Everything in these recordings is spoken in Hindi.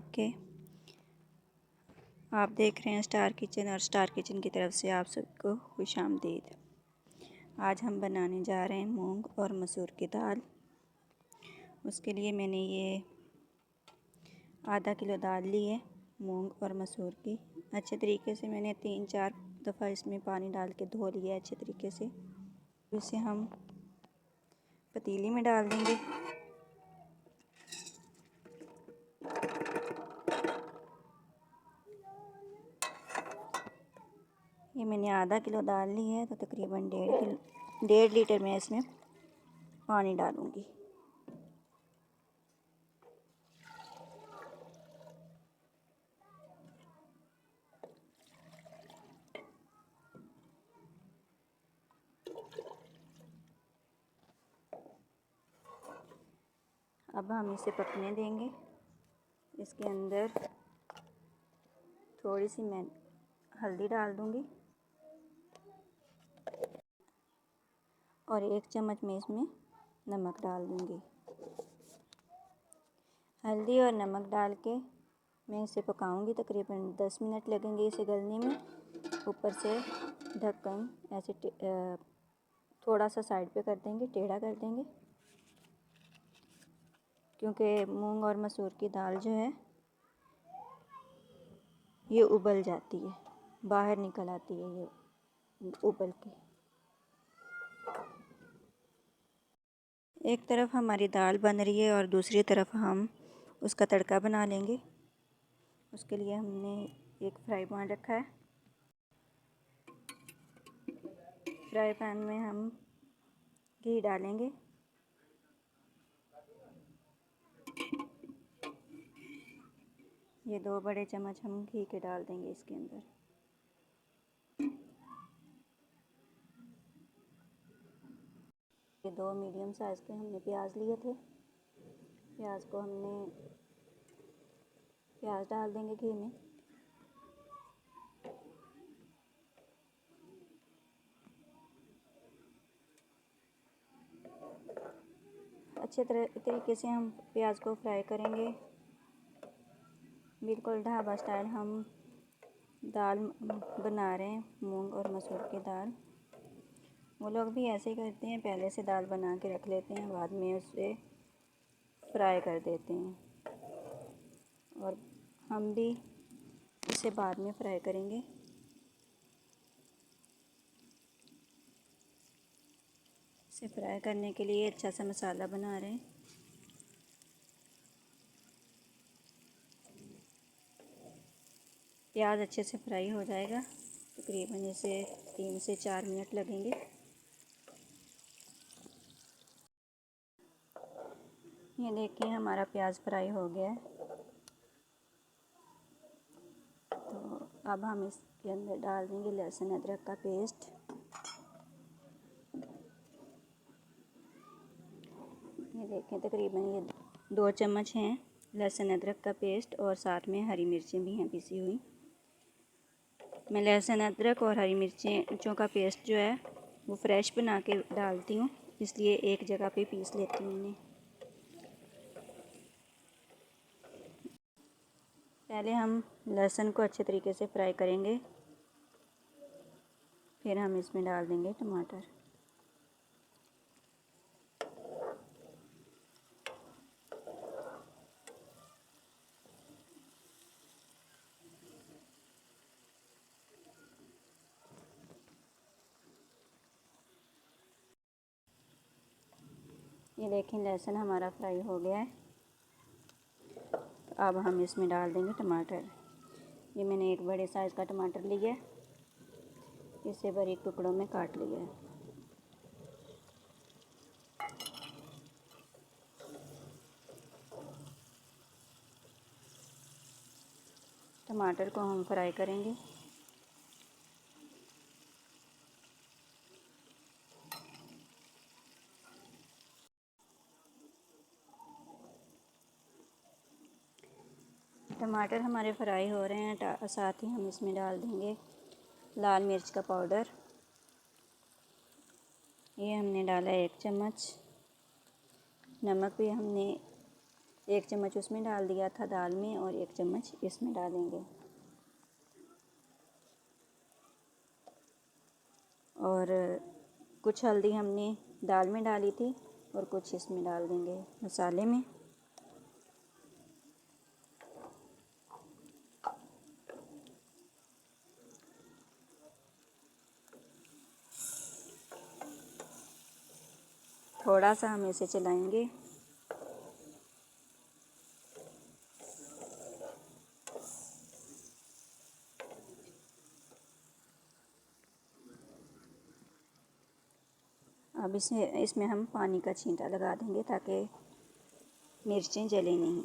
आपके। आप देख रहे हैं स्टार किचन और स्टार किचन की तरफ से आप सबको खुशामदीद। आज हम बनाने जा रहे हैं मूंग और मसूर की दाल। उसके लिए मैंने ये आधा किलो दाल ली है, मूंग और मसूर की। अच्छे तरीके से मैंने 3-4 दफ़ा इसमें पानी डाल के धो लिया है अच्छे तरीके से। इसे हम पतीली में डाल देंगे। ये मैंने आधा किलो दाल ली है, तो तकरीबन 1.5 लीटर मैं इसमें पानी डालूँगी। अब हम इसे पकने देंगे। इसके अंदर थोड़ी सी मैं हल्दी डाल दूँगी और 1 चम्मच मैं इसमें नमक डाल दूँगी। हल्दी और नमक डाल के मैं इसे पकाऊंगी। तकरीबन 10 मिनट लगेंगे इसे गलने में। ऊपर से ढक्कन ऐसे थोड़ा सा साइड पे कर देंगे, टेढ़ा कर देंगे, क्योंकि मूंग और मसूर की दाल जो है ये उबल जाती है, बाहर निकल आती है ये उबल के। एक तरफ हमारी दाल बन रही है और दूसरी तरफ हम उसका तड़का बना लेंगे। उसके लिए हमने एक फ्राई पैन रखा है। फ्राई पैन में हम घी डालेंगे। ये 2 बड़े चम्मच हम घी के डाल देंगे इसके अंदर। ये 2 मीडियम साइज़ के हमने प्याज लिए थे। प्याज डाल देंगे घी में। अच्छे तरीके से हम प्याज को फ्राई करेंगे। बिल्कुल ढाबा स्टाइल हम दाल बना रहे हैं, मूंग और मसूर की दाल। वो लोग भी ऐसे ही करते हैं, पहले से दाल बना के रख लेते हैं, बाद में उसे फ्राई कर देते हैं, और हम भी इसे बाद में फ्राई करेंगे। इसे फ्राई करने के लिए अच्छा सा मसाला बना रहे हैं। प्याज अच्छे से फ्राई हो जाएगा। तकरीबन इसे 3 से 4 मिनट लगेंगे। ये देखिए हमारा प्याज फ्राई हो गया है। तो अब हम इसके अंदर डाल देंगे लहसुन अदरक का पेस्ट। ये देखें तकरीबन ये 2 चम्मच हैं लहसुन अदरक का पेस्ट, और साथ में हरी मिर्चें भी हैं पिसी हुई। मैं लहसुन अदरक और हरी मिर्चों का पेस्ट जो है वो फ्रेश बना के डालती हूँ, इसलिए एक जगह पे पीस लेती हूँ इन्हें। पहले हम लहसुन को अच्छे तरीके से फ्राई करेंगे, फिर हम इसमें डाल देंगे टमाटर। ये देखें लहसुन हमारा फ्राई हो गया है। तो अब हम इसमें डाल देंगे टमाटर। ये मैंने एक बड़े साइज़ का टमाटर लिया है, इसे बारीक टुकड़ों में काट लिया है। टमाटर को हम फ्राई करेंगे। टमाटर हमारे फ्राई हो रहे हैं, साथ ही हम इसमें डाल देंगे लाल मिर्च का पाउडर। ये हमने डाला 1 चम्मच। नमक भी हमने 1 चम्मच उसमें डाल दिया था दाल में और 1 चम्मच इसमें डालेंगे। और कुछ हल्दी हमने दाल में डाली थी और कुछ इसमें डाल देंगे मसाले में। थोड़ा सा हम इसे चलाएंगे। अब इसमें हम पानी का छींटा लगा देंगे ताकि मिर्चें जले नहीं।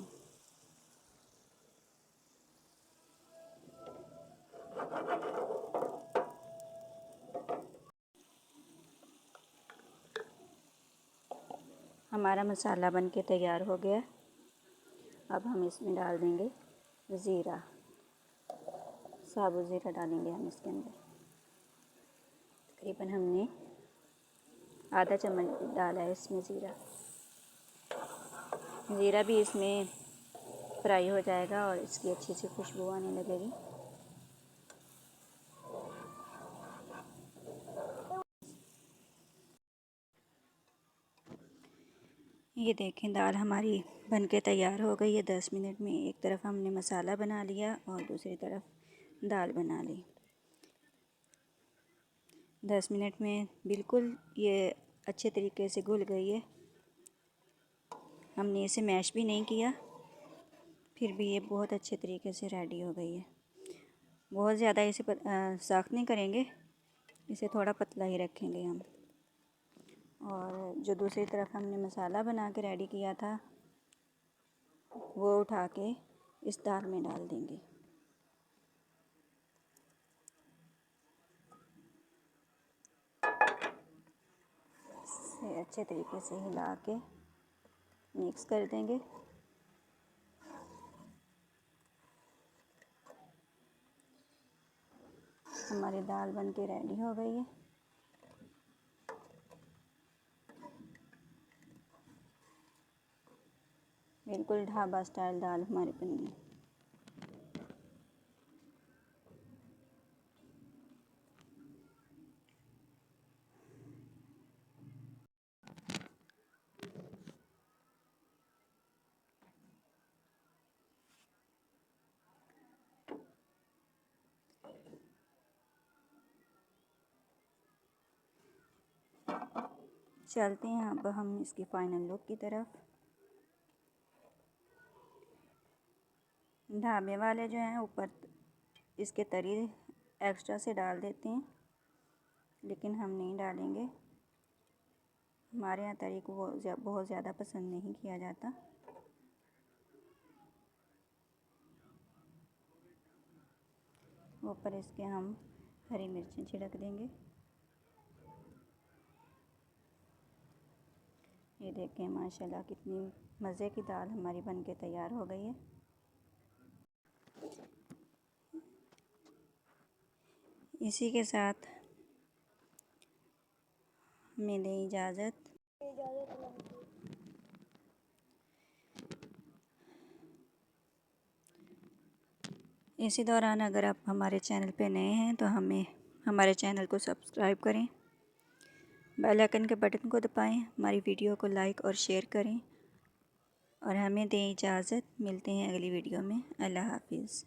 हमारा मसाला बनके तैयार हो गया। अब हम इसमें डाल देंगे ज़ीरा, साबुत ज़ीरा डालेंगे हम इसके अंदर। तकरीबन हमने आधा चम्मच डाला है इसमें ज़ीरा। ज़ीरा भी इसमें फ्राई हो जाएगा और इसकी अच्छी सी खुशबू आने लगेगी। ये देखें दाल हमारी बनके तैयार हो गई है 10 मिनट में। एक तरफ हमने मसाला बना लिया और दूसरी तरफ दाल बना ली। 10 मिनट में बिल्कुल ये अच्छे तरीके से घुल गई है। हमने इसे मैश भी नहीं किया, फिर भी ये बहुत अच्छे तरीके से रेडी हो गई है। बहुत ज़्यादा इसे सख्त नहीं करेंगे, इसे थोड़ा पतला ही रखेंगे हम। और जो दूसरी तरफ हमने मसाला बना के रेडी किया था वो उठा के इस दाल में डाल देंगे। इसे अच्छे तरीके से हिला के मिक्स कर देंगे। हमारी दाल बन के रेडी हो गई है। बिल्कुल ढाबा स्टाइल दाल हमारी बनी है। चलते हैं अब हम इसकी फ़ाइनल लुक की तरफ। ढाबे वाले जो हैं ऊपर इसके तरी एक्स्ट्रा से डाल देते हैं, लेकिन हम नहीं डालेंगे। हमारे यहाँ तरी को बहुत ज़्यादा पसंद नहीं किया जाता। ऊपर इसके हम हरी मिर्चें छिड़क देंगे। ये देखें माशाल्लाह कितनी मज़े की दाल हमारी बनके तैयार हो गई है। इसी के साथ हमें दें इजाज़त। इसी दौरान अगर आप हमारे चैनल पे नए हैं तो हमारे चैनल को सब्सक्राइब करें, बेल आइकन के बटन को दबाएं, हमारी वीडियो को लाइक और शेयर करें और हमें दें इजाज़त। मिलते हैं अगली वीडियो में। अल्लाह हाफिज़।